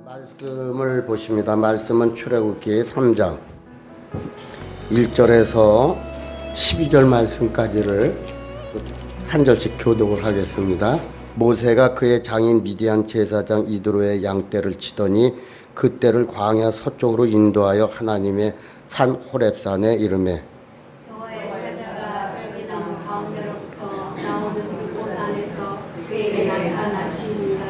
말씀을 보십니다. 말씀은 출애굽기 3장 1절에서 12절 말씀까지를 한 절씩 교독을 하겠습니다. 모세가 그의 장인 미디안 제사장 이드로의 양떼를 치더니 그 떼를 광야 서쪽으로 인도하여 하나님의 산 호렙산에 이르매 여호와의 사자가 떨기나무 가운데로부터 나오는 불꽃 안에서 그에게 나타나시니라.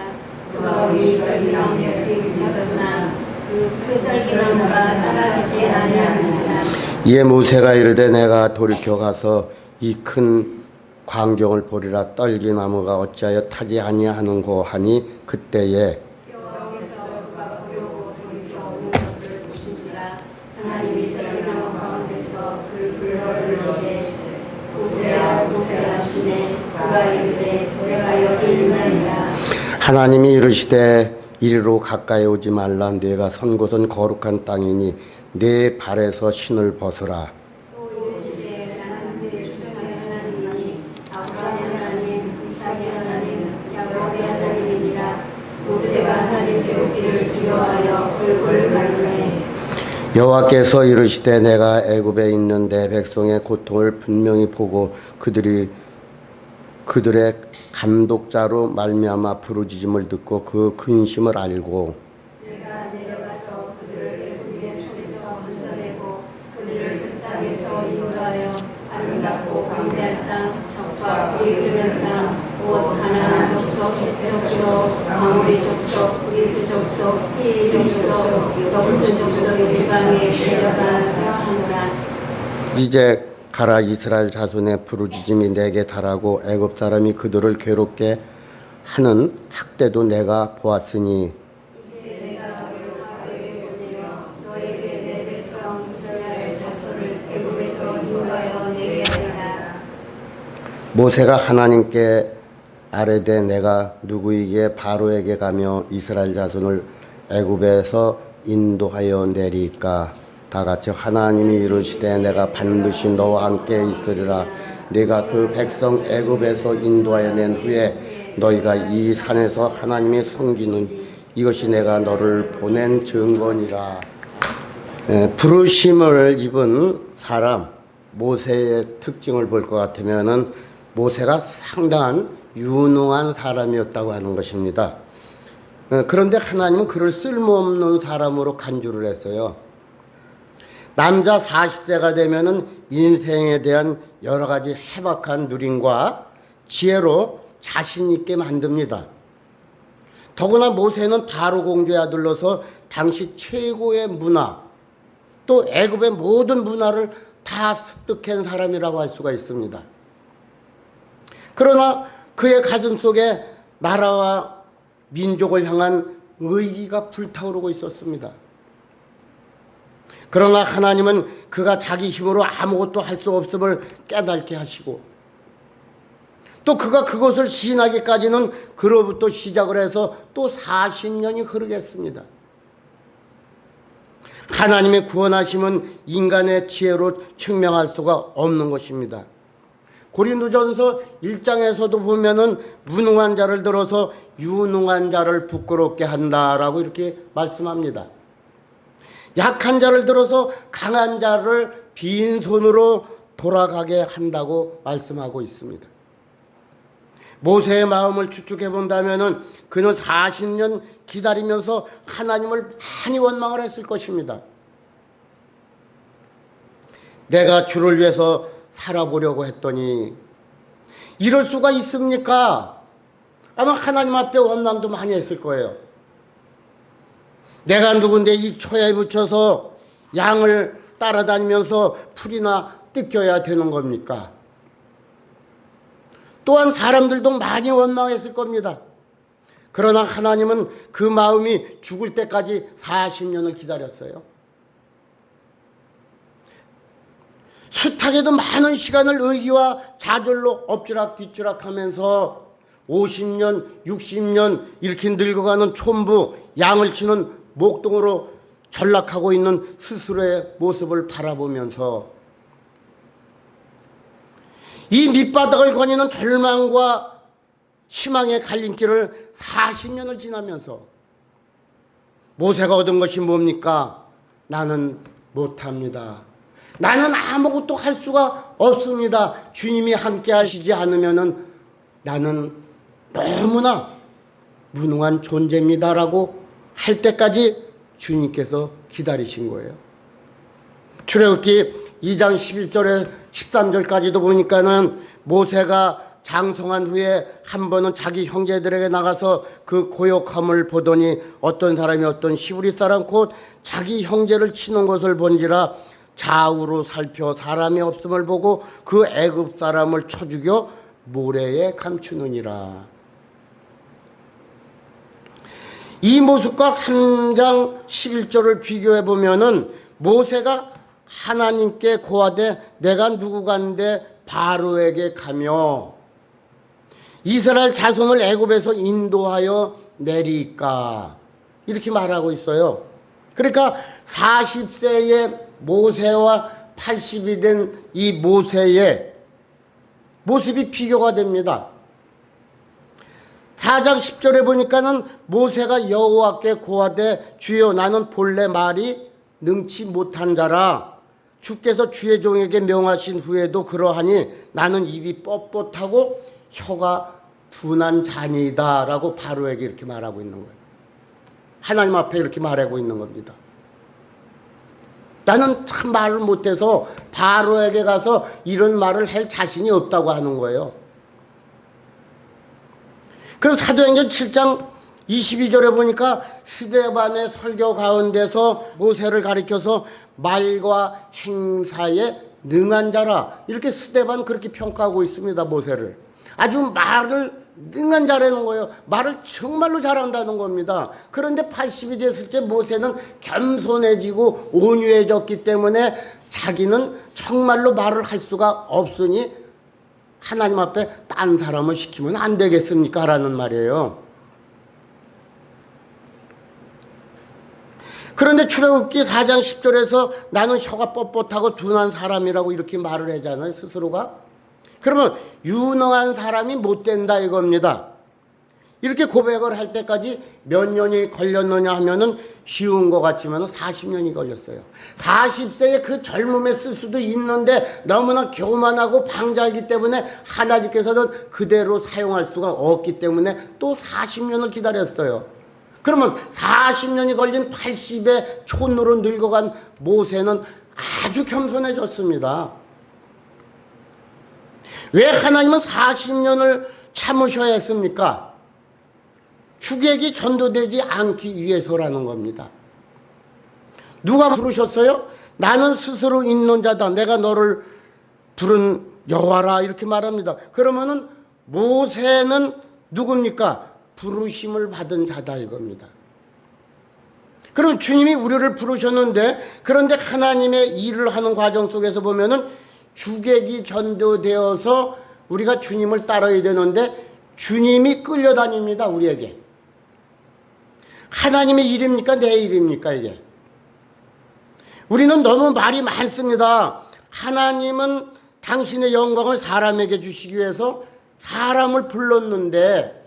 그가 이 떨기나무 옆에 묻혔으나 그 떨기나무가 사라지지 아니하는지라. 이에 모세가 이르되 내가 돌이켜 가서 이 큰 광경을 보리라. 떨기나무가 어찌하여 타지 아니하는고 하니 그때에 여호와께서 그가 보려고 돌이켜 오는 것을 보신지라. 하나님이 떨기나무 가운데서 그를 불러이르시되 모세야 모세야 하시매 그가 이르되 내가 여기 있나이다. 하나님이 이르시되 이리로 가까이 오지 말라. 네가 선 곳은 거룩한 땅이니 네 발에서 신을 벗으라. 또 이르시되 나는 그의 조상의 하나님이니 아브라함의 하나님 이삭의 하나님 야곱의 하나님이니라. 모세가 하나님께 오기를 두려워하여 얼굴을 가리매 여호와께서 이르시되 내가 애굽에 있는 내 백성의 고통을 분명히 보고 그들의 감독자로 말미암아 부르짖음을 듣고 그 근심을 알고 내가 내려가서 그들을 애굽의 손에서 건져내고 그들을 그 땅에서 인도하여 아름답고 광대한 땅 적과 꿀이 흐르는 땅곧 가나안 족속 헷 족속 아모리 족속 브리스 족속 히위 족속 여부스 족속의 지방에 데려가려 하노라. 이제 가라. 이스라엘 자손의 부르짖음이 내게 달하고 애굽 사람이 그들을 괴롭게 하는 학대도 내가 보았으니 이제 내가 너를 바로에게 보내어 너에게 내 백성 이스라엘 자손을 애굽에서 인도하여 내게 하리라. 모세가 하나님께 아뢰되 내가 누구에게 바로에게 가며 이스라엘 자손을 애굽에서 인도하여 내리까. 다 같이 하나님이 이르시되 내가 반드시 너와 함께 있으리라. 네가 그 백성 애굽에서 인도하여 낸 후에 너희가 이 산에서 하나님이 섬기는 이것이 내가 너를 보낸 증거니라. 부르심을 입은 사람 모세의 특징을 볼 것 같으면은 모세가 상당한 유능한 사람이었다고 하는 것입니다. 그런데 하나님은 그를 쓸모없는 사람으로 간주를 했어요. 남자 40세가 되면은 인생에 대한 여러 가지 해박한 누림과 지혜로 자신 있게 만듭니다. 더구나 모세는 바로 공주의 아들로서 당시 최고의 문화, 또 애굽의 모든 문화를 다 습득한 사람이라고 할 수가 있습니다. 그러나 그의 가슴 속에 나라와 민족을 향한 의기가 불타오르고 있었습니다. 그러나 하나님은 그가 자기 힘으로 아무것도 할 수 없음을 깨닫게 하시고 또 그가 그것을 시인하기까지는 그로부터 시작을 해서 또 40년이 흐르겠습니다. 하나님의 구원하심은 인간의 지혜로 증명할 수가 없는 것입니다. 고린도전서 1장에서도 보면은 무능한 자를 들어서 유능한 자를 부끄럽게 한다라고 이렇게 말씀합니다. 약한 자를 들어서 강한 자를 빈손으로 돌아가게 한다고 말씀하고 있습니다. 모세의 마음을 추측해 본다면은 그는 40년 기다리면서 하나님을 많이 원망을 했을 것입니다. 내가 주를 위해서 살아보려고 했더니 이럴 수가 있습니까? 아마 하나님 앞에 원망도 많이 했을 거예요. 내가 누군데 이 초야에 묻혀서 양을 따라다니면서 풀이나 뜯겨야 되는 겁니까? 또한 사람들도 많이 원망했을 겁니다. 그러나 하나님은 그 마음이 죽을 때까지 40년을 기다렸어요. 숱하게도 많은 시간을 의기와 좌절로 엎주락뒤주락 하면서 50년, 60년 이렇게 늙어가는 촌부, 양을 치는 목동으로 전락하고 있는 스스로의 모습을 바라보면서 이 밑바닥을 거니는 절망과 희망의 갈림길을 40년을 지나면서 모세가 얻은 것이 뭡니까? 나는 못합니다. 나는 아무것도 할 수가 없습니다. 주님이 함께 하시지 않으면은 나는 너무나 무능한 존재입니다라고 할 때까지 주님께서 기다리신 거예요. 출애굽기 2장 11절에 13절까지도 보니까는 모세가 장성한 후에 한 번은 자기 형제들에게 나가서 그 고역함을 보더니 어떤 사람이 어떤 시브리 사람 곧 자기 형제를 치는 것을 본지라 좌우로 살펴 사람이 없음을 보고 그 애굽 사람을 쳐 죽여 모래에 감추느니라. 이 모습과 3장 11절을 비교해 보면은 모세가 하나님께 고하되 내가 누구간데 바로에게 가며 이스라엘 자손을 애굽에서 인도하여 내리까 이렇게 말하고 있어요. 그러니까 40세의 모세와 80이 된 이 모세의 모습이 비교가 됩니다. 4장 10절에 보니까는 모세가 여호와께 고하되 주여 나는 본래 말이 능치 못한 자라 주께서 주의 종에게 명하신 후에도 그러하니 나는 입이 뻣뻣하고 혀가 둔한 자니이다 라고 바로에게 이렇게 말하고 있는 거예요. 하나님 앞에 이렇게 말하고 있는 겁니다. 나는 참 말을 못해서 바로에게 가서 이런 말을 할 자신이 없다고 하는 거예요. 그리고 사도행전 7장 22절에 보니까 스데반의 설교 가운데서 모세를 가리켜서 말과 행사에 능한 자라 이렇게 스데반 그렇게 평가하고 있습니다. 모세를 아주 말을 능한 자라는 거예요. 말을 정말로 잘한다는 겁니다. 그런데 80이 됐을 때 모세는 겸손해지고 온유해졌기 때문에 자기는 정말로 말을 할 수가 없으니 하나님 앞에 딴 사람을 시키면 안 되겠습니까? 라는 말이에요. 그런데 출애굽기 4장 10절에서 나는 혀가 뻣뻣하고 둔한 사람이라고 이렇게 말을 하잖아요. 스스로가. 그러면 유능한 사람이 못 된다 이겁니다. 이렇게 고백을 할 때까지 몇 년이 걸렸느냐 하면은 쉬운 것 같지만 40년이 걸렸어요. 40세에 그 젊음에 쓸 수도 있는데 너무나 교만하고 방자이기 때문에 하나님께서는 그대로 사용할 수가 없기 때문에 또 40년을 기다렸어요. 그러면 40년이 걸린 80의 촌으로 늙어간 모세는 아주 겸손해졌습니다. 왜 하나님은 40년을 참으셔야 했습니까? 주객이 전도되지 않기 위해서라는 겁니다. 누가 부르셨어요? 나는 스스로 있는 자다. 내가 너를 부른 여호와라 이렇게 말합니다. 그러면은 모세는 누굽니까? 부르심을 받은 자다 이겁니다. 그럼 주님이 우리를 부르셨는데 그런데 하나님의 일을 하는 과정 속에서 보면은 주객이 전도되어서 우리가 주님을 따라야 되는데 주님이 끌려다닙니다. 우리에게. 하나님의 일입니까? 내 일입니까? 이게. 우리는 너무 말이 많습니다. 하나님은 당신의 영광을 사람에게 주시기 위해서 사람을 불렀는데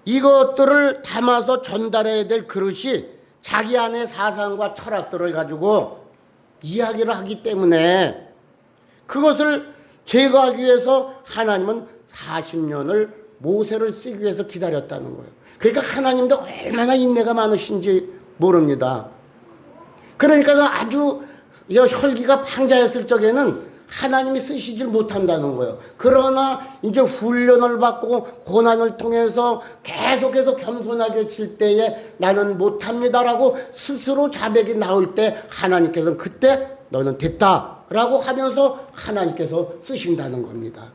이것들을 담아서 전달해야 될 그릇이 자기 안의 사상과 철학들을 가지고 이야기를 하기 때문에 그것을 제거하기 위해서 하나님은 40년을 모세를 쓰기 위해서 기다렸다는 거예요. 그러니까 하나님도 얼마나 인내가 많으신지 모릅니다. 그러니까 아주 혈기가 방자했을 적에는 하나님이 쓰시질 못한다는 거예요. 그러나 이제 훈련을 받고 고난을 통해서 계속해서 겸손하게 질 때에 나는 못합니다라고 스스로 자백이 나올 때 하나님께서는 그때 너는 됐다라고 하면서 하나님께서 쓰신다는 겁니다.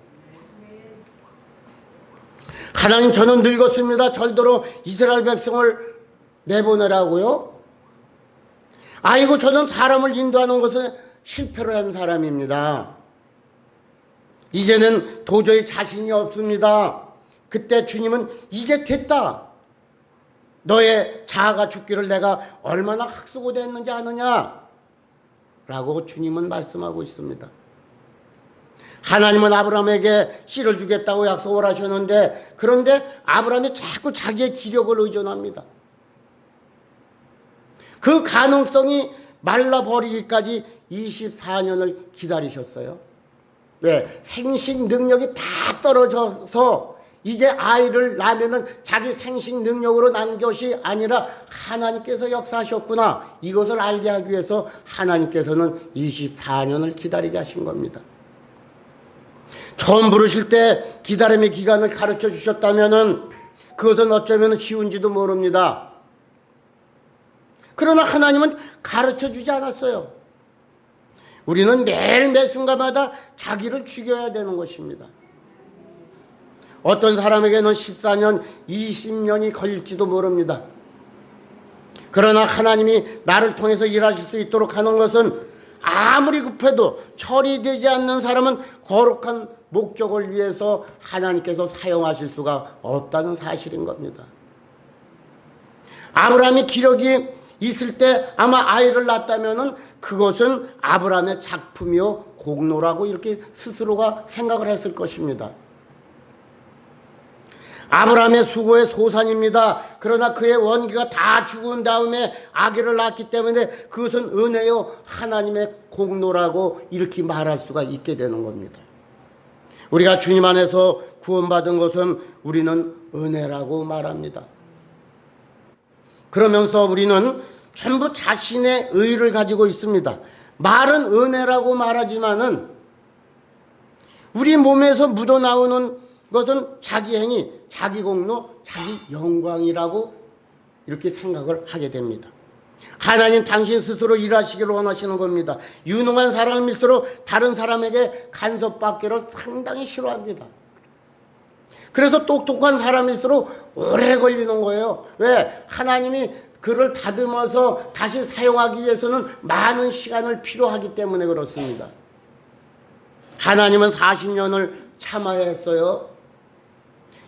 하나님 저는 늙었습니다. 절대로 이스라엘 백성을 내보내라고요? 아이고 저는 사람을 인도하는 것은 실패를 한 사람입니다. 이제는 도저히 자신이 없습니다. 그때 주님은 이제 됐다. 너의 자아가 죽기를 내가 얼마나 학수고대했는지 아느냐? 라고 주님은 말씀하고 있습니다. 하나님은 아브라함에게 씨를 주겠다고 약속을 하셨는데 그런데 아브라함이 자꾸 자기의 기력을 의존합니다. 그 가능성이 말라버리기까지 24년을 기다리셨어요. 왜? 생식 능력이 다 떨어져서 이제 아이를 낳으면은 자기 생식 능력으로 난 것이 아니라 하나님께서 역사하셨구나. 이것을 알게 하기 위해서 하나님께서는 24년을 기다리게 하신 겁니다. 처음 부르실 때 기다림의 기간을 가르쳐 주셨다면은 그것은 어쩌면 쉬운지도 모릅니다. 그러나 하나님은 가르쳐 주지 않았어요. 우리는 매일 매 순간마다 자기를 죽여야 되는 것입니다. 어떤 사람에게는 14년, 20년이 걸릴지도 모릅니다. 그러나 하나님이 나를 통해서 일하실 수 있도록 하는 것은 아무리 급해도 처리되지 않는 사람은 거룩한 목적을 위해서 하나님께서 사용하실 수가 없다는 사실인 겁니다. 아브라함이 기력이 있을 때 아마 아이를 낳았다면은 그것은 아브라함의 작품이요 공로라고 이렇게 스스로가 생각을 했을 것입니다. 아브라함의 수고의 소산입니다. 그러나 그의 원기가 다 죽은 다음에 아기를 낳았기 때문에 그것은 은혜요 하나님의 공로라고 이렇게 말할 수가 있게 되는 겁니다. 우리가 주님 안에서 구원받은 것은 우리는 은혜라고 말합니다. 그러면서 우리는 전부 자신의 의를 가지고 있습니다. 말은 은혜라고 말하지만은 우리 몸에서 묻어나오는 것은 자기 행위, 자기 공로, 자기 영광이라고 이렇게 생각을 하게 됩니다. 하나님 당신 스스로 일하시기를 원하시는 겁니다. 유능한 사람일수록 다른 사람에게 간섭받기를 상당히 싫어합니다. 그래서 똑똑한 사람일수록 오래 걸리는 거예요. 왜? 하나님이 그를 다듬어서 다시 사용하기 위해서는 많은 시간을 필요하기 때문에 그렇습니다. 하나님은 40년을 참아야 했어요.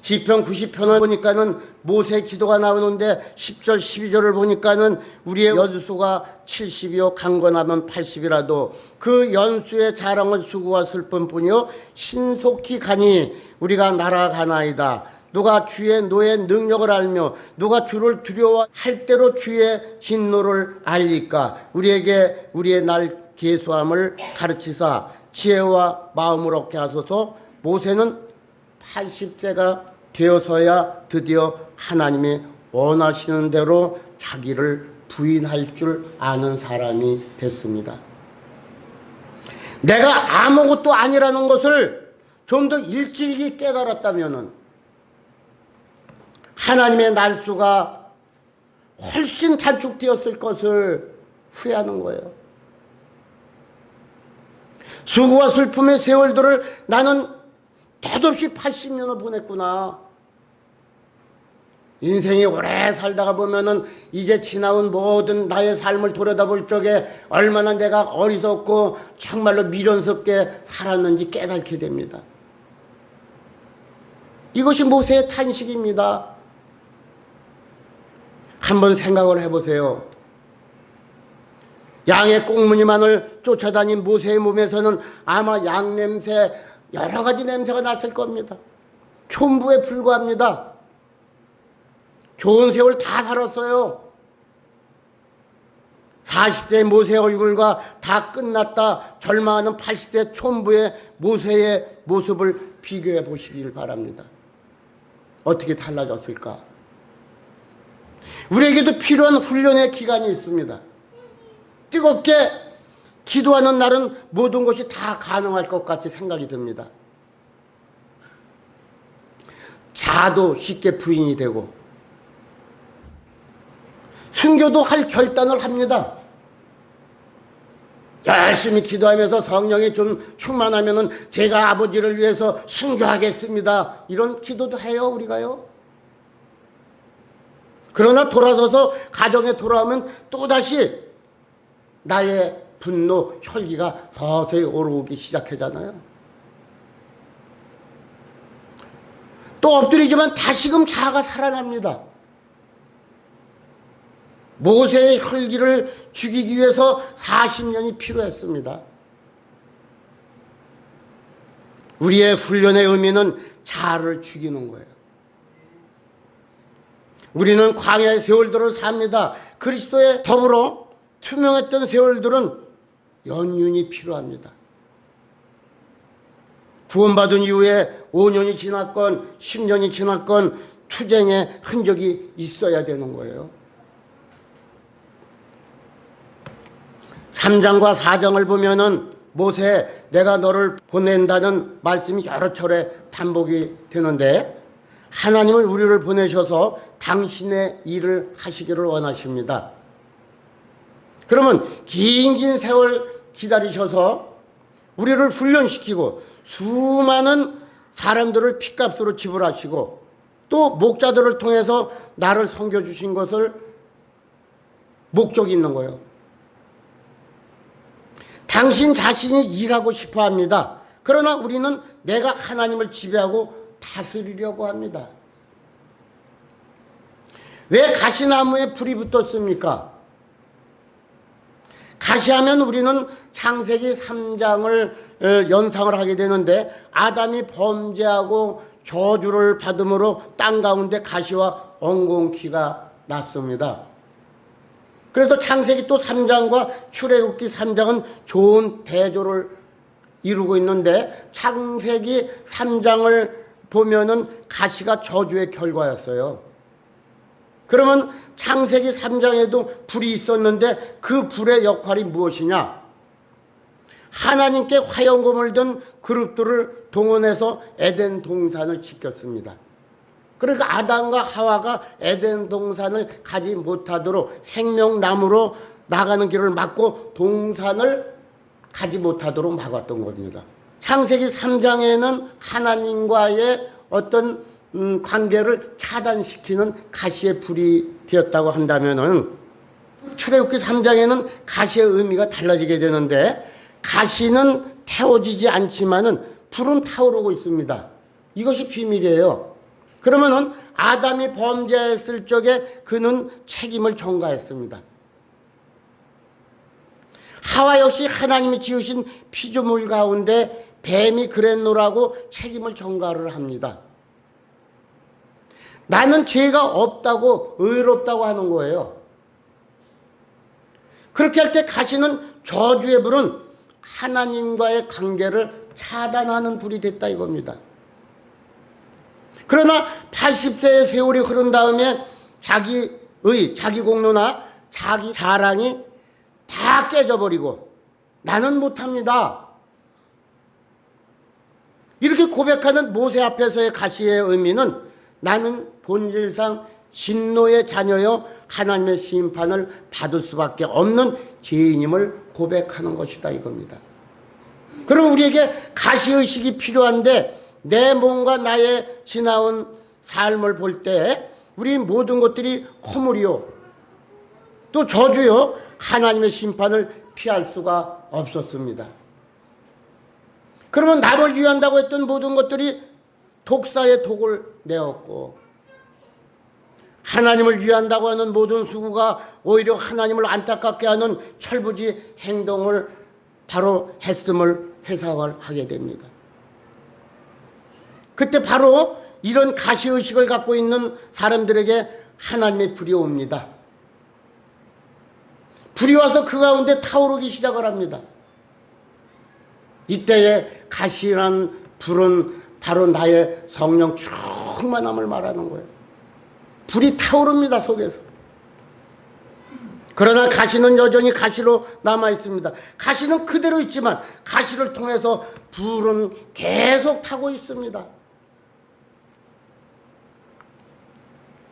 시편 90편을 보니까는 모세 기도가 나오는데 10절 12절을 보니까는 우리의 연수가 70이요 강건하면 80이라도 그 연수의 자랑은 수고와 슬픔뿐이요 신속히 가니 우리가 날아가나이다. 누가 주의 노의 능력을 알며 누가 주를 두려워할 대로 주의 진노를 알리까. 우리에게 우리의 날 계수함을 가르치사 지혜와 마음을 얻게 하소서. 모세는 80세가 되어서야 드디어 하나님이 원하시는 대로 자기를 부인할 줄 아는 사람이 됐습니다. 내가 아무것도 아니라는 것을 좀 더 일찍이 깨달았다면은 하나님의 날수가 훨씬 단축되었을 것을 후회하는 거예요. 수고와 슬픔의 세월들을 나는 덧없이 80년을 보냈구나. 인생이 오래 살다가 보면은 이제 지나온 모든 나의 삶을 돌아다볼 적에 얼마나 내가 어리석고 정말로 미련스럽게 살았는지 깨닫게 됩니다. 이것이 모세의 탄식입니다. 한번 생각을 해보세요. 양의 꽁무니만을 쫓아다닌 모세의 몸에서는 아마 양 냄새, 여러 가지 냄새가 났을 겁니다. 촌부에 불과합니다. 좋은 세월 다 살았어요. 40대 모세의 얼굴과 다 끝났다 절망하는 80대 촌부의 모세의 모습을 비교해 보시길 바랍니다. 어떻게 달라졌을까? 우리에게도 필요한 훈련의 기간이 있습니다. 뜨겁게 기도하는 날은 모든 것이 다 가능할 것 같이 생각이 듭니다. 자도 쉽게 부인이 되고 순교도 할 결단을 합니다. 열심히 기도하면서 성령이 좀 충만하면은 제가 아버지를 위해서 순교하겠습니다. 이런 기도도 해요, 우리가요. 그러나 돌아서서 가정에 돌아오면 또다시 나의 분노, 혈기가 서서히 오르기 시작하잖아요. 또 엎드리지만 다시금 자아가 살아납니다. 모세의 혈기를 죽이기 위해서 40년이 필요했습니다. 우리의 훈련의 의미는 자아를 죽이는 거예요. 우리는 광야의 세월들을 삽니다. 그리스도에 더불어 투명했던 세월들은 연륜이 필요합니다. 구원받은 이후에 5년이 지났건 10년이 지났건 투쟁의 흔적이 있어야 되는 거예요. 3장과 4장을 보면은 모세 내가 너를 보낸다는 말씀이 여러 차례 반복이 되는데 하나님은 우리를 보내셔서 당신의 일을 하시기를 원하십니다. 그러면 긴 세월 기다리셔서 우리를 훈련시키고 수많은 사람들을 핏값으로 지불하시고 또 목자들을 통해서 나를 섬겨주신 것을 목적이 있는 거예요. 당신 자신이 일하고 싶어 합니다. 그러나 우리는 내가 하나님을 지배하고 다스리려고 합니다. 왜 가시나무에 불이 붙었습니까? 가시하면 우리는 창세기 3장을 연상을 하게 되는데 아담이 범죄하고 저주를 받음으로 땅 가운데 가시와 엉겅퀴가 났습니다. 그래서 창세기 또 3장과 출애굽기 3장은 좋은 대조를 이루고 있는데 창세기 3장을 보면은 가시가 저주의 결과였어요. 그러면 창세기 3장에도 불이 있었는데 그 불의 역할이 무엇이냐? 하나님께 화염금을 든 그룹들을 동원해서 에덴 동산을 지켰습니다. 그러니까 아담과 하와가 에덴 동산을 가지 못하도록 생명나무로 나가는 길을 막고 동산을 가지 못하도록 막았던 겁니다. 창세기 3장에는 하나님과의 어떤 관계를 차단시키는 가시의 불이 되었다고 한다면은 출애굽기 3장에는 가시의 의미가 달라지게 되는데 가시는 태워지지 않지만은 불은 타오르고 있습니다. 이것이 비밀이에요. 그러면은 아담이 범죄했을 적에 그는 책임을 전가했습니다. 하와 역시 하나님이 지으신 피조물 가운데 뱀이 그랬노라고 책임을 전가를 합니다. 나는 죄가 없다고 의롭다고 하는 거예요. 그렇게 할 때 가시는 저주의 불은 하나님과의 관계를 차단하는 불이 됐다 이겁니다. 그러나 80세의 세월이 흐른 다음에 자기 공로나 자기 자랑이 다 깨져버리고 나는 못합니다. 이렇게 고백하는 모세 앞에서의 가시의 의미는 나는 본질상 진노의 자녀여 하나님의 심판을 받을 수밖에 없는 죄인임을 고백하는 것이다 이겁니다. 그럼 우리에게 가시의식이 필요한데 내 몸과 나의 지나온 삶을 볼 때 우리 모든 것들이 허물이요 또 저주요 하나님의 심판을 피할 수가 없었습니다. 그러면 남을 위한다고 했던 모든 것들이 독사의 독을 내었고 하나님을 위한다고 하는 모든 수고가 오히려 하나님을 안타깝게 하는 철부지 행동을 바로 했음을 회상을 하게 됩니다. 그때 바로 이런 가시의식을 갖고 있는 사람들에게 하나님의 불이 옵니다. 불이 와서 그 가운데 타오르기 시작을 합니다. 이때의 가시란 불은 바로 나의 성령 충만함을 말하는 거예요. 불이 타오릅니다 속에서. 그러나 가시는 여전히 가시로 남아 있습니다. 가시는 그대로 있지만 가시를 통해서 불은 계속 타고 있습니다.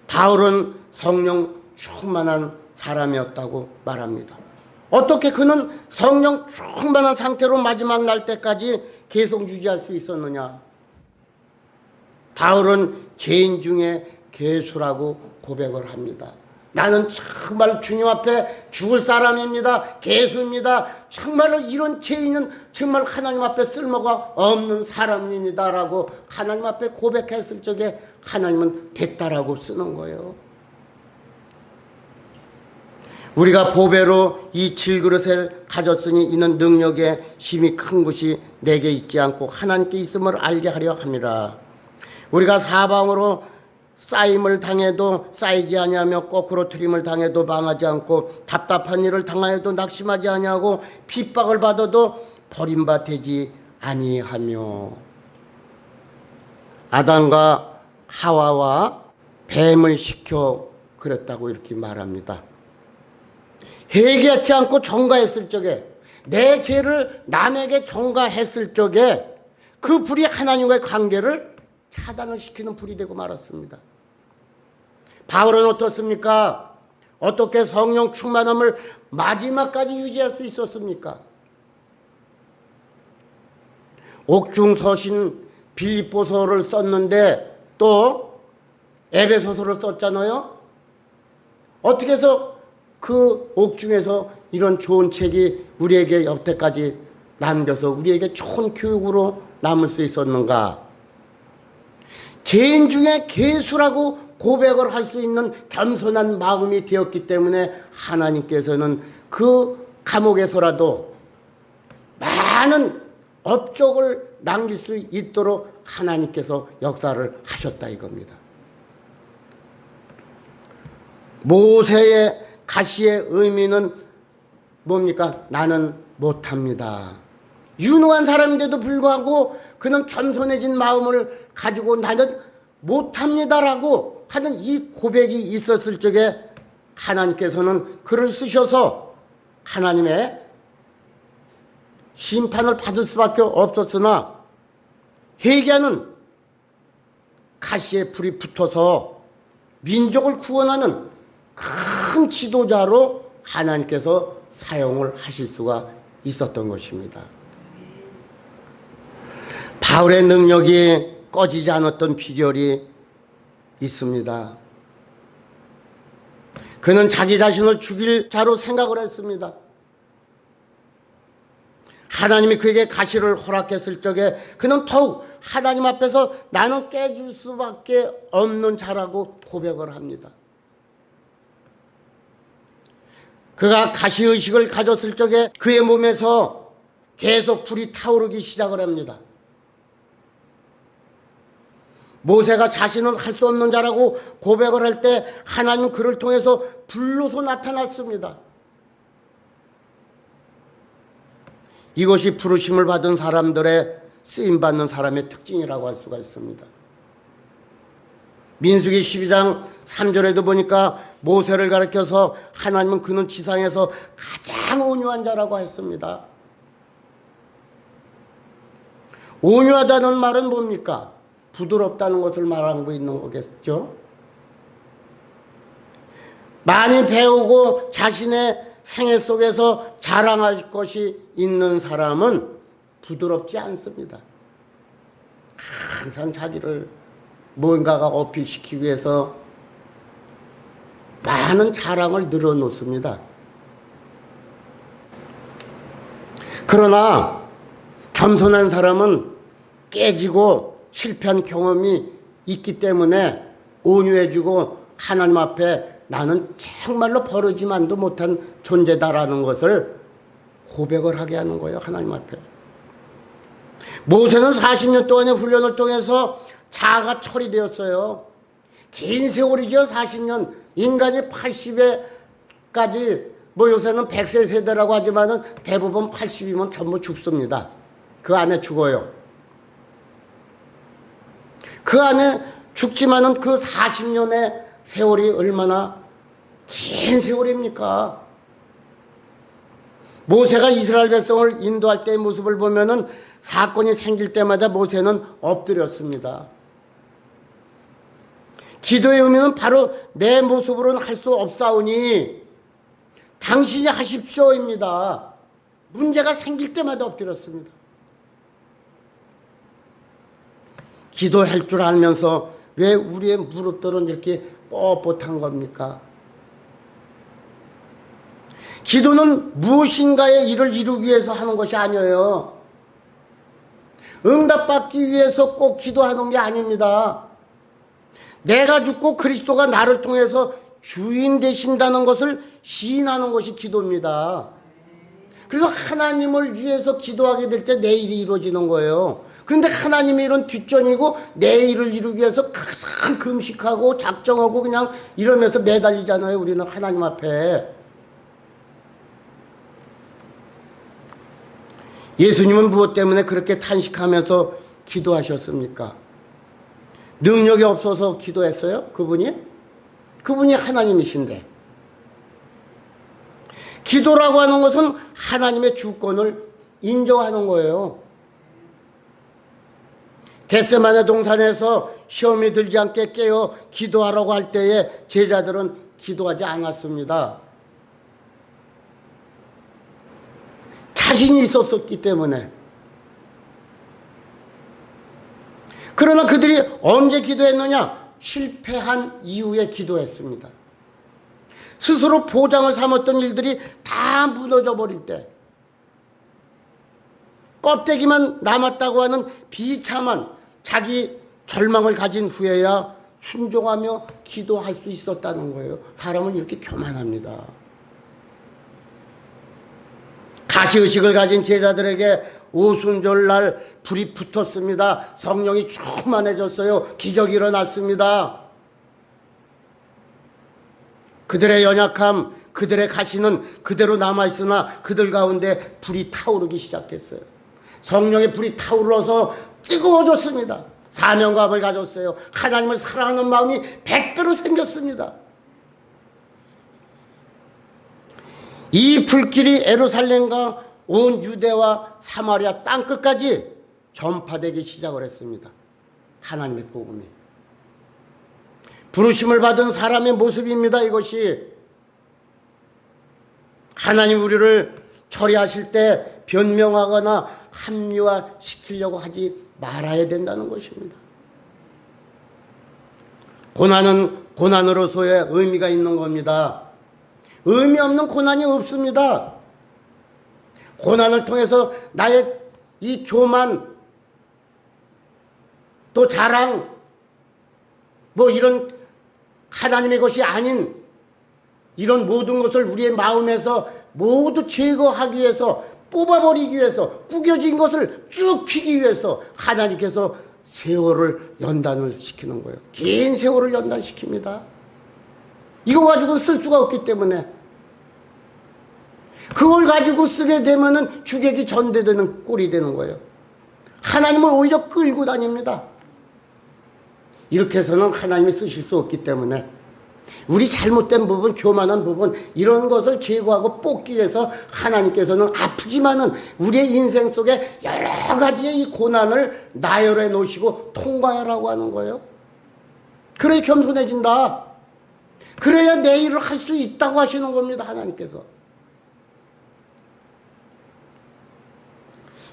바울은 성령 충만한 사람이었다고 말합니다. 어떻게 그는 성령 충만한 상태로 마지막 날 때까지 계속 유지할 수 있었느냐? 바울은 죄인 중에 괴수라고 고백을 합니다. 나는 정말 주님 앞에 죽을 사람입니다. 괴수입니다. 정말로 이런 죄인은 정말 하나님 앞에 쓸모가 없는 사람입니다라고 하나님 앞에 고백했을 적에 하나님은 됐다라고 쓰는 거예요. 우리가 보배로 이 질그릇을 가졌으니 이는 능력에 힘이 큰 것이 내게 있지 않고 하나님께 있음을 알게 하려 함이라. 우리가 사방으로 쌓임을 당해도 쌓이지 아니하며 거꾸로 트림을 당해도 망하지 않고 답답한 일을 당하여도 낙심하지 아니하고 핍박을 받아도 버림받지 아니하며. 아담과 하와와 뱀을 시켜 그랬다고 이렇게 말합니다. 회개하지 않고 전가했을 적에, 내 죄를 남에게 전가했을 적에 그 불이 하나님과의 관계를 차단을 시키는 불이 되고 말았습니다. 바울은 어떻습니까? 어떻게 성령 충만함을 마지막까지 유지할 수 있었습니까? 옥중 서신 빌립보서를 썼는데 또 에베소서를 썼잖아요. 어떻게 해서 그 옥중에서 이런 좋은 책이 우리에게 여태까지 남겨서 우리에게 좋은 교육으로 남을 수 있었는가? 죄인 중에 괴수라고 고백을 할 수 있는 겸손한 마음이 되었기 때문에 하나님께서는 그 감옥에서라도 많은 업적을 남길 수 있도록 하나님께서 역사를 하셨다 이겁니다. 모세의 가시의 의미는 뭡니까? 나는 못합니다. 유능한 사람인데도 불구하고 그는 겸손해진 마음을 가지고 나는 못합니다라고 하는 이 고백이 있었을 적에 하나님께서는 그를 쓰셔서 하나님의 심판을 받을 수밖에 없었으나 회개하는 가시의 불이 붙어서 민족을 구원하는 큰 지도자로 하나님께서 사용을 하실 수가 있었던 것입니다. 바울의 능력이 꺼지지 않았던 비결이 있습니다. 그는 자기 자신을 죽일 자로 생각을 했습니다. 하나님이 그에게 가시를 허락했을 적에 그는 더욱 하나님 앞에서 나는 깨질 수밖에 없는 자라고 고백을 합니다. 그가 가시의식을 가졌을 적에 그의 몸에서 계속 불이 타오르기 시작을 합니다. 모세가 자신은 할 수 없는 자라고 고백을 할 때 하나님은 그를 통해서 불로서 나타났습니다. 이것이 부르심을 받은 사람들의 쓰임받는 사람의 특징이라고 할 수가 있습니다. 민수기 12장 3절에도 보니까 모세를 가리켜서 하나님은 그는 지상에서 가장 온유한 자라고 했습니다. 온유하다는 말은 뭡니까? 부드럽다는 것을 말하고 있는 거겠죠. 많이 배우고 자신의 생애 속에서 자랑할 것이 있는 사람은 부드럽지 않습니다. 항상 자기를 뭔가가 어필시키기 위해서 많은 자랑을 늘어놓습니다. 그러나 겸손한 사람은 깨지고 실패한 경험이 있기 때문에 온유해지고 하나님 앞에 나는 정말로 버르지만도 못한 존재다라는 것을 고백을 하게 하는 거예요. 하나님 앞에. 모세는 40년 동안의 훈련을 통해서 자아가 처리되었어요. 긴 세월이죠. 40년. 인간이 80에까지 요새는 100세 세대라고 하지만은 대부분 80이면 전부 죽습니다. 그 안에 죽어요. 그 안에 죽지만은 그 40년의 세월이 얼마나 긴 세월입니까? 모세가 이스라엘 백성을 인도할 때의 모습을 보면은 사건이 생길 때마다 모세는 엎드렸습니다. 기도의 의미는 바로 내 모습으로는 할 수 없사오니 당신이 하십시오입니다. 문제가 생길 때마다 엎드렸습니다. 기도할 줄 알면서 왜 우리의 무릎들은 이렇게 뻣뻣한 겁니까? 기도는 무엇인가의 일을 이루기 위해서 하는 것이 아니에요. 응답받기 위해서 꼭 기도하는 게 아닙니다. 내가 죽고 그리스도가 나를 통해서 주인 되신다는 것을 시인하는 것이 기도입니다. 그래서 하나님을 위해서 기도하게 될 때 내 일이 이루어지는 거예요. 그런데 하나님이 이런 뒷전이고 내 일을 이루기 위해서 항상 금식하고 작정하고 그냥 이러면서 매달리잖아요. 우리는 하나님 앞에. 예수님은 무엇 때문에 그렇게 탄식하면서 기도하셨습니까? 능력이 없어서 기도했어요? 그분이 하나님이신데. 기도라고 하는 것은 하나님의 주권을 인정하는 거예요. 겟세마네 동산에서 시험이 들지 않게 깨어 기도하라고 할 때에 제자들은 기도하지 않았습니다. 자신이 있었기 때문에. 그러나 그들이 언제 기도했느냐? 실패한 이후에 기도했습니다. 스스로 보장을 삼았던 일들이 다 무너져 버릴 때, 껍데기만 남았다고 하는 비참한 자기 절망을 가진 후에야 순종하며 기도할 수 있었다는 거예요. 사람은 이렇게 교만합니다. 가시의식을 가진 제자들에게 오순절날 불이 붙었습니다. 성령이 충만해졌어요. 기적이 일어났습니다. 그들의 연약함, 그들의 가시는 그대로 남아있으나 그들 가운데 불이 타오르기 시작했어요. 성령의 불이 타오르어서 뜨거워졌습니다. 사명감을 가졌어요. 하나님을 사랑하는 마음이 100배로 생겼습니다. 이 불길이 예루살렘과 온 유대와 사마리아 땅끝까지 전파되기 시작을 했습니다. 하나님의 복음이. 부르심을 받은 사람의 모습입니다. 이것이. 하나님 우리를 처리하실 때 변명하거나 합리화시키려고 하지 말아야 된다는 것입니다. 고난은 고난으로서의 의미가 있는 겁니다. 의미 없는 고난이 없습니다. 고난을 통해서 나의 이 교만, 또 자랑, 뭐 이런 하나님의 것이 아닌 이런 모든 것을 우리의 마음에서 모두 제거하기 위해서, 뽑아버리기 위해서, 구겨진 것을 쭉 피기 위해서 하나님께서 세월을 연단을 시키는 거예요. 긴 세월을 연단시킵니다. 이거 가지고 쓸 수가 없기 때문에. 그걸 가지고 쓰게 되면은 주객이 전대되는 꼴이 되는 거예요. 하나님을 오히려 끌고 다닙니다. 이렇게 해서는 하나님이 쓰실 수 없기 때문에 우리 잘못된 부분, 교만한 부분, 이런 것을 제거하고 뽑기 위해서 하나님께서는 아프지만은 우리의 인생 속에 여러 가지의 이 고난을 나열해 놓으시고 통과하라고 하는 거예요. 그래야 겸손해진다. 그래야 내 일을 할 수 있다고 하시는 겁니다. 하나님께서.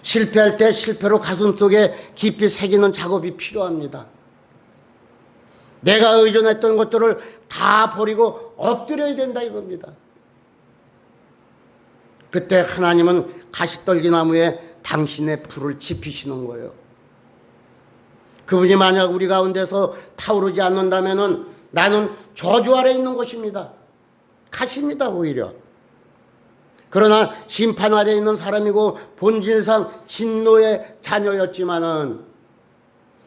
실패할 때 실패로 가슴속에 깊이 새기는 작업이 필요합니다. 내가 의존했던 것들을 다 버리고 엎드려야 된다 이겁니다. 그때 하나님은 가시떨기나무에 당신의 불을 지피시는 거예요. 그분이 만약 우리 가운데서 타오르지 않는다면 나는 저주 아래 있는 것입니다. 가십니다 오히려. 그러나 심판 아래 있는 사람이고 본질상 진노의 자녀였지만은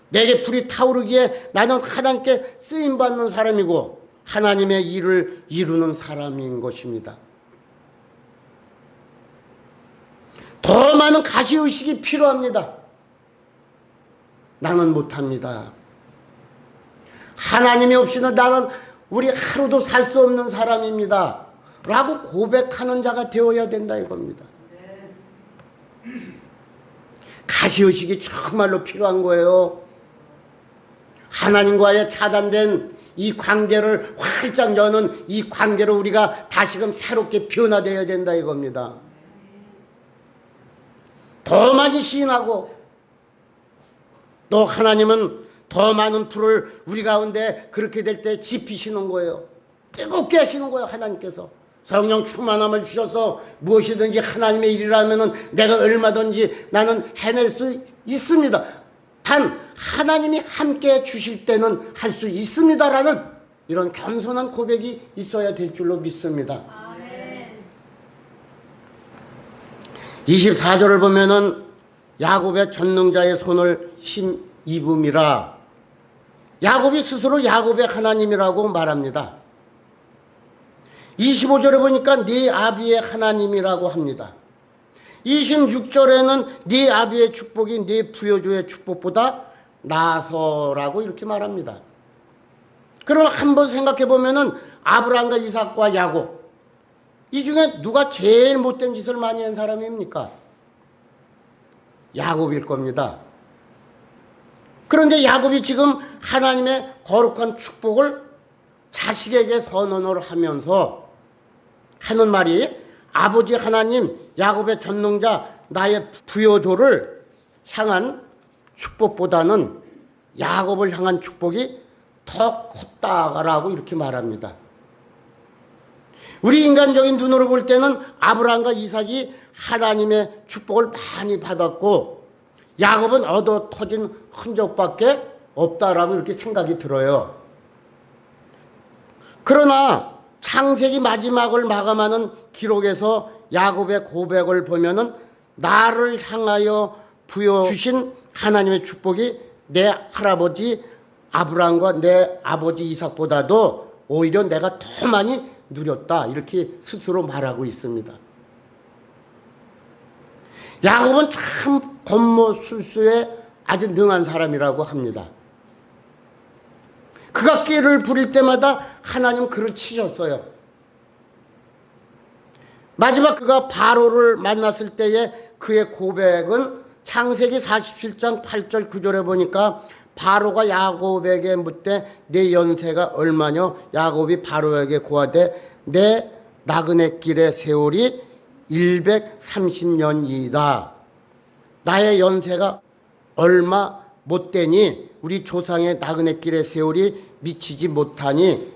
내게 불이 타오르기에 나는 하나님께 쓰임받는 사람이고 하나님의 일을 이루는 사람인 것입니다. 더 많은 가시의식이 필요합니다. 나는 못합니다. 하나님이 없이는 나는 우리 하루도 살 수 없는 사람입니다. 라고 고백하는 자가 되어야 된다 이겁니다. 가시의식이 정말로 필요한 거예요. 하나님과의 차단된 이 관계를 활짝 여는 이 관계로 우리가 다시금 새롭게 변화되어야 된다 이겁니다. 더 많이 시인하고 또 하나님은 더 많은 불을 우리 가운데 그렇게 될 때 지피시는 거예요. 뜨겁게 하시는 거예요. 하나님께서 성령 충만함을 주셔서 무엇이든지 하나님의 일이라면 내가 얼마든지 나는 해낼 수 있습니다. 단 하나님이 함께 주실 때는 할 수 있습니다라는 이런 겸손한 고백이 있어야 될 줄로 믿습니다. 아멘. 24절을 보면은 야곱의 전능자의 손을 입음이라. 야곱이 스스로 야곱의 하나님이라고 말합니다. 25절에 보니까 네 아비의 하나님이라고 합니다. 26절에는 네 아비의 축복이 네 부여조의 축복보다 나서라고 이렇게 말합니다. 그럼 한번 생각해 보면은 아브라함과 이삭과 야곱, 이 중에 누가 제일 못된 짓을 많이 한 사람입니까? 야곱일 겁니다. 그런데 야곱이 지금 하나님의 거룩한 축복을 자식에게 선언을 하면서 하는 말이, 아버지 하나님 야곱의 전능자 나의 부여조를 향한 축복보다는 야곱을 향한 축복이 더 컸다라고 이렇게 말합니다. 우리 인간적인 눈으로 볼 때는 아브라함과 이삭이 하나님의 축복을 많이 받았고 야곱은 얻어 터진 흔적밖에 없다라고 이렇게 생각이 들어요. 그러나 창세기 마지막을 마감하는 기록에서 야곱의 고백을 보면은 나를 향하여 부여주신 하나님의 축복이 내 할아버지 아브라함과 내 아버지 이삭보다도 오히려 내가 더 많이 누렸다, 이렇게 스스로 말하고 있습니다. 야곱은 참 권모술수에 아주 능한 사람이라고 합니다. 그가 꾀를 부릴 때마다 하나님 그를 치셨어요. 마지막 그가 바로를 만났을 때의 그의 고백은 창세기 47장 8절 9절에 보니까 바로가 야곱에게 묻되 내 연세가 얼마뇨? 야곱이 바로에게 고하되 내 나그네 길의 세월이 130년이다. 나의 연세가 얼마 못되니 우리 조상의 나그네 길의 세월이 미치지 못하니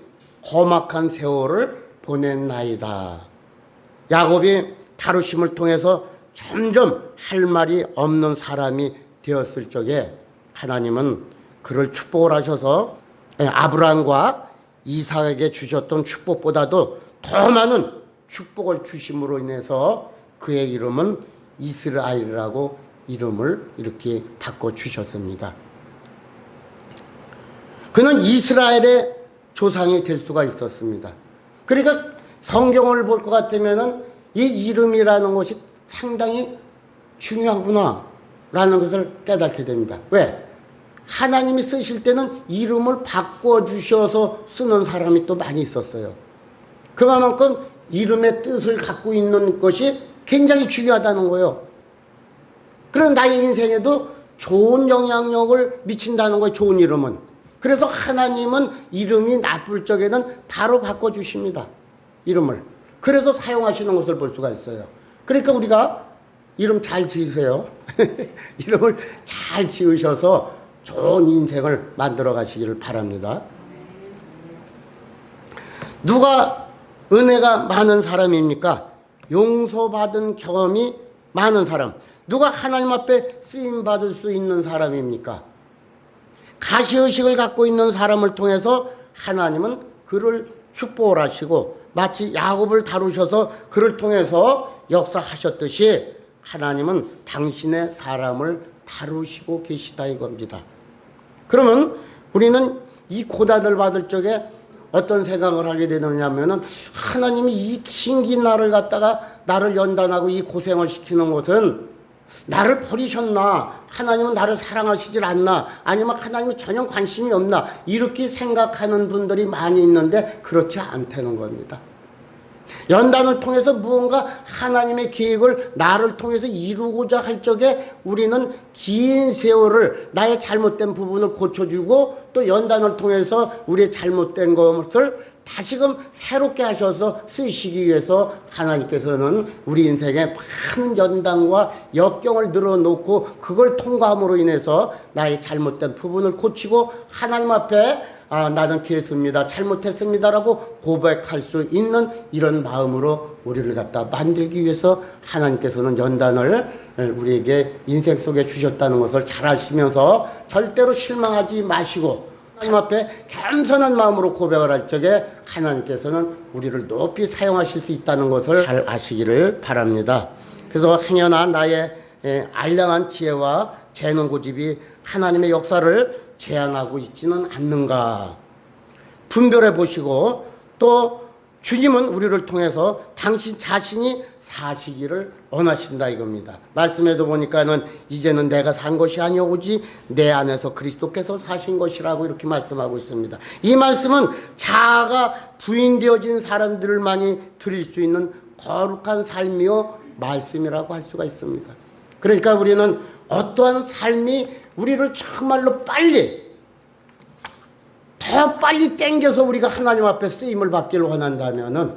험악한 세월을 보냈나이다. 야곱이 다루심을 통해서 점점 할 말이 없는 사람이 되었을 적에 하나님은 그를 축복을 하셔서 아브라함과 이삭에게 주셨던 축복보다도 더 많은 축복을 주심으로 인해서 그의 이름은 이스라엘이라고 이름을 이렇게 바꿔주셨습니다. 그는 이스라엘의 조상이 될 수가 있었습니다. 그러니까 성경을 볼 것 같으면 이 이름이라는 것이 상당히 중요하구나 라는 것을 깨닫게 됩니다. 왜? 하나님이 쓰실 때는 이름을 바꿔주셔서 쓰는 사람이 또 많이 있었어요. 그만큼 이름의 뜻을 갖고 있는 것이 굉장히 중요하다는 거예요. 그런 나의 인생에도 좋은 영향력을 미친다는 거예요, 좋은 이름은. 그래서 하나님은 이름이 나쁠 적에는 바로 바꿔주십니다, 이름을. 그래서 사용하시는 것을 볼 수가 있어요. 그러니까 우리가 이름 잘 지으세요. 이름을 잘 지으셔서 좋은 인생을 만들어 가시기를 바랍니다. 누가 은혜가 많은 사람입니까? 용서받은 경험이 많은 사람. 누가 하나님 앞에 쓰임받을 수 있는 사람입니까? 가시의식을 갖고 있는 사람을 통해서 하나님은 그를 축복을 하시고 마치 야곱을 다루셔서 그를 통해서 역사하셨듯이 하나님은 당신의 사람을 다루시고 계시다 이겁니다. 그러면 우리는 이 고난을 받을 적에 어떤 생각을 하게 되느냐면은 하나님이 이 긴 날을 갖다가 나를 연단하고 이 고생을 시키는 것은 나를 버리셨나? 하나님은 나를 사랑하시질 않나? 아니면 하나님이 전혀 관심이 없나? 이렇게 생각하는 분들이 많이 있는데 그렇지 않다는 겁니다. 연단을 통해서 무언가 하나님의 계획을 나를 통해서 이루고자 할 적에 우리는 긴 세월을 나의 잘못된 부분을 고쳐주고 또 연단을 통해서 우리의 잘못된 것을 다시금 새롭게 하셔서 쓰시기 위해서 하나님께서는 우리 인생에 많은 연단과 역경을 늘어놓고 그걸 통과함으로 인해서 나의 잘못된 부분을 고치고 하나님 앞에 나는 죄수입니다, 잘못했습니다라고 고백할 수 있는 이런 마음으로 우리를 갖다 만들기 위해서 하나님께서는 연단을 우리에게 인생 속에 주셨다는 것을 잘 아시면서 절대로 실망하지 마시고 하나님 앞에 겸손한 마음으로 고백을 할 적에 하나님께서는 우리를 높이 사용하실 수 있다는 것을 잘 아시기를 바랍니다. 그래서 행여나 나의 알량한 지혜와 재능 고집이 하나님의 역사를 제한하고 있지는 않는가 분별해 보시고, 또 주님은 우리를 통해서 당신 자신이 사시기를 원하신다 이겁니다. 말씀에도 보니까는 이제는 내가 산 것이 아니오지 내 안에서 그리스도께서 사신 것이라고 이렇게 말씀하고 있습니다. 이 말씀은 자아가 부인되어진 사람들만이 드릴 수 있는 거룩한 삶이요 말씀이라고 할 수가 있습니다. 그러니까 우리는 어떠한 삶이 우리를 정말로 더 빨리 땡겨서 우리가 하나님 앞에 쓰임을 받기를 원한다면은,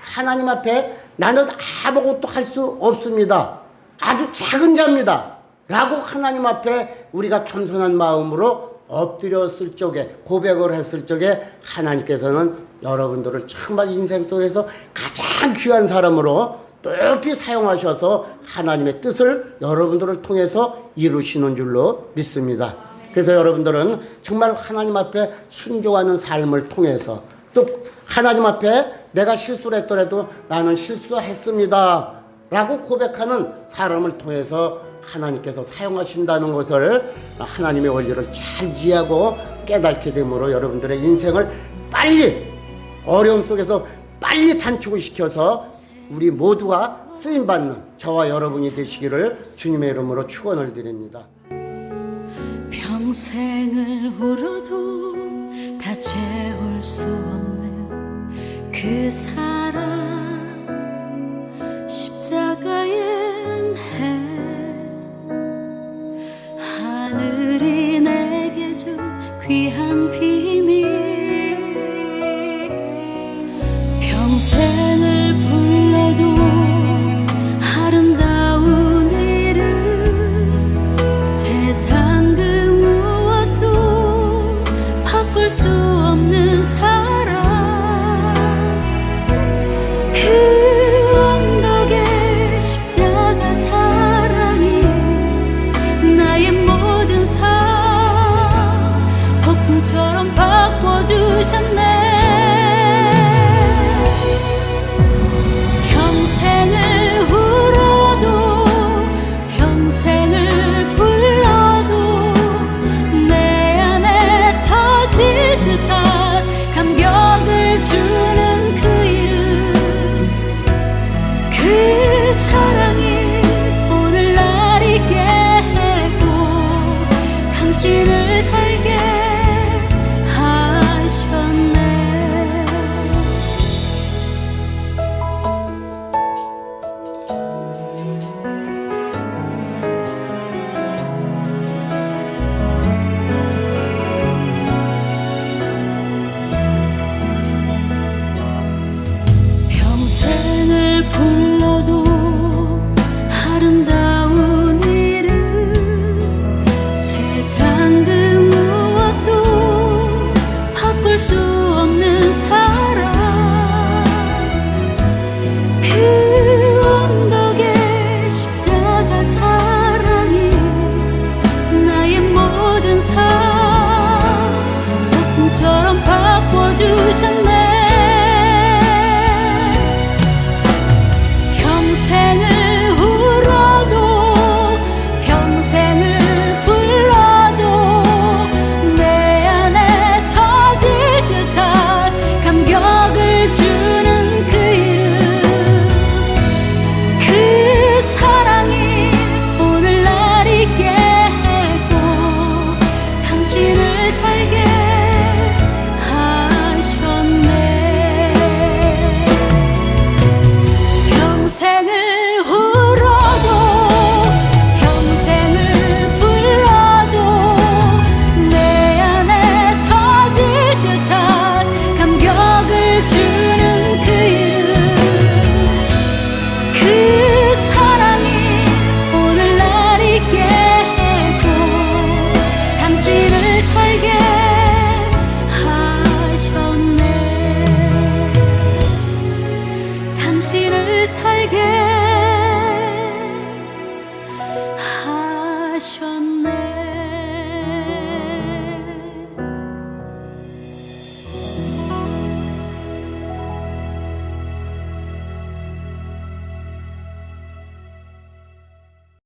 하나님 앞에 나는 아무것도 할 수 없습니다, 아주 작은 자입니다 라고 하나님 앞에 우리가 겸손한 마음으로 엎드렸을 적에, 고백을 했을 적에 하나님께서는 여러분들을 정말 인생 속에서 가장 귀한 사람으로 높이 사용하셔서 하나님의 뜻을 여러분들을 통해서 이루시는 줄로 믿습니다. 그래서 여러분들은 정말 하나님 앞에 순종하는 삶을 통해서, 또 하나님 앞에 내가 실수를 했더라도 나는 실수했습니다 라고 고백하는 사람을 통해서 하나님께서 사용하신다는 것을 하나님의 원리를 잘 이해하고 깨닫게 되므로 여러분들의 인생을 빨리, 어려움 속에서 빨리 단축을 시켜서 우리 모두가 쓰임받는 저와 여러분이 되시기를 주님의 이름으로 축원을 드립니다. 평생을 울어도 다 채울 수 없는 그 사랑, 십자가의 해, 하늘이 내게 준 귀한 비밀. 평생을 불러도